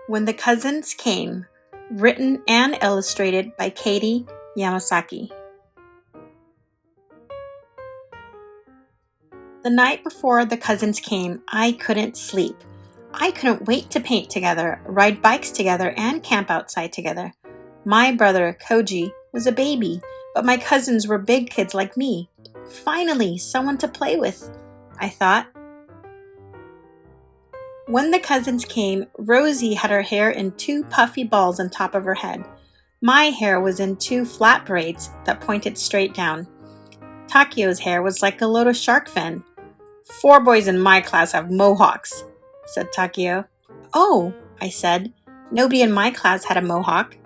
When the Cousins Came, written and illustrated by Katie Yamasaki. The night before the cousins came, I couldn't sleep. I couldn't wait to paint together, ride bikes together, and camp outside together. My brother, Koji, was a baby, but my cousins were big kids like me. Finally, someone to play with, I thought. When the cousins came, Rosie had her hair in 2 puffy balls on top of her head. My hair was in 2 flat braids that pointed straight down. Takio's hair was like a little shark fin. 4 boys in my class have mohawks, said Takio. Oh, I said. Nobody in my class had a mohawk.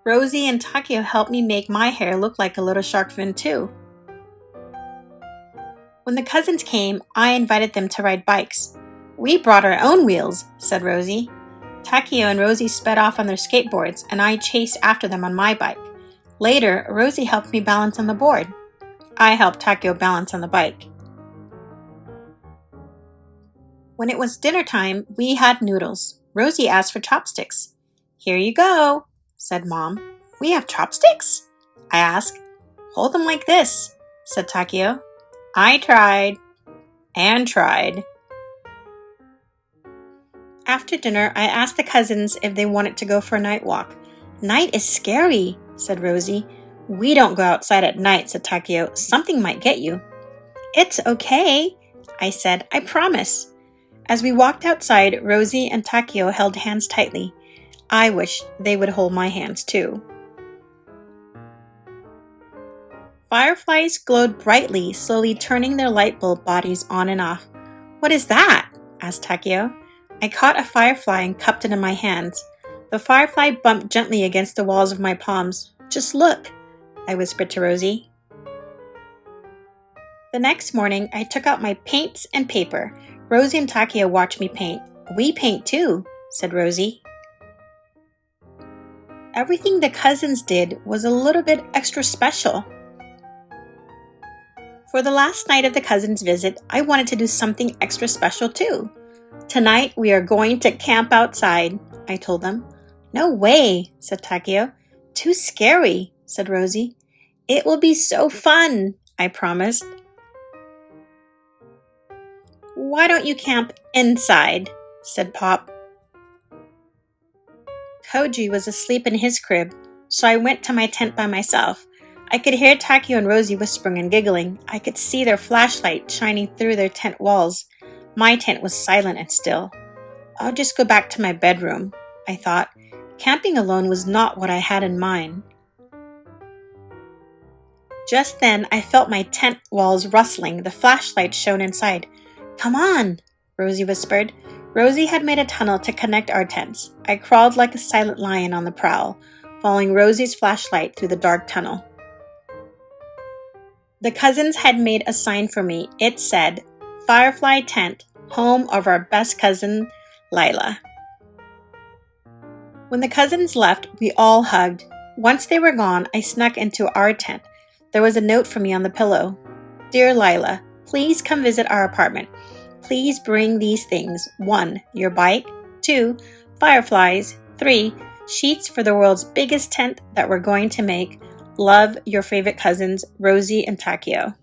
Rosie and Takio helped me make my hair look like a little shark fin too. When the cousins came, I invited them to ride bikes. We brought our own wheels, said Rosie. Takio and Rosie sped off on their skateboards, and I chased after them on my bike. Later, Rosie helped me balance on the board. I helped Takio balance on the bike. When it was dinner time, we had noodles. Rosie asked for chopsticks. Here you go, said Mom. We have chopsticks? I asked. Hold them like this, said Takio. I tried and tried. After dinner, I asked the cousins if they wanted to go for a night walk. Night is scary, said Rosie. We don't go outside at night, said Takio. Something might get you. It's okay, I said. I promise. As we walked outside, Rosie and Takio held hands tightly. I wish they would hold my hands too. Fireflies glowed brightly, slowly turning their light bulb bodies on and off. What is that? Asked Takio. I caught a firefly and cupped it in my hands. The firefly bumped gently against the walls of my palms. Just look, I whispered to Rosie. The next morning, I took out my paints and paper. Rosie and Takio watched me paint. We paint too, said Rosie. Everything the cousins did was a little bit extra special. For the last night of the cousins' visit, I wanted to do something extra special too. Tonight, we are going to camp outside, I told them. No way, said Takio. Too scary, said Rosie. It will be so fun, I promised. Why don't you camp inside, said Pop. Koji was asleep in his crib, so I went to my tent by myself. I could hear Takio and Rosie whispering and giggling. I could see their flashlight shining through their tent walls. My tent was silent and still. I'll just go back to my bedroom, I thought. Camping alone was not what I had in mind. Just then, I felt my tent walls rustling. The flashlight shone inside. Come on, Rosie whispered. Rosie had made a tunnel to connect our tents. I crawled like a silent lion on the prowl, following Rosie's flashlight through the dark tunnel. The cousins had made a sign for me. It said, Firefly Tent, home of our best cousin, Lila. When the cousins left, we all hugged. Once they were gone, I snuck into our tent. There was a note for me on the pillow. Dear Lila, please come visit our apartment. Please bring these things. 1, your bike. 2, fireflies. 3, sheets for the world's biggest tent that we're going to make. Love, your favorite cousins, Rosie and Takio.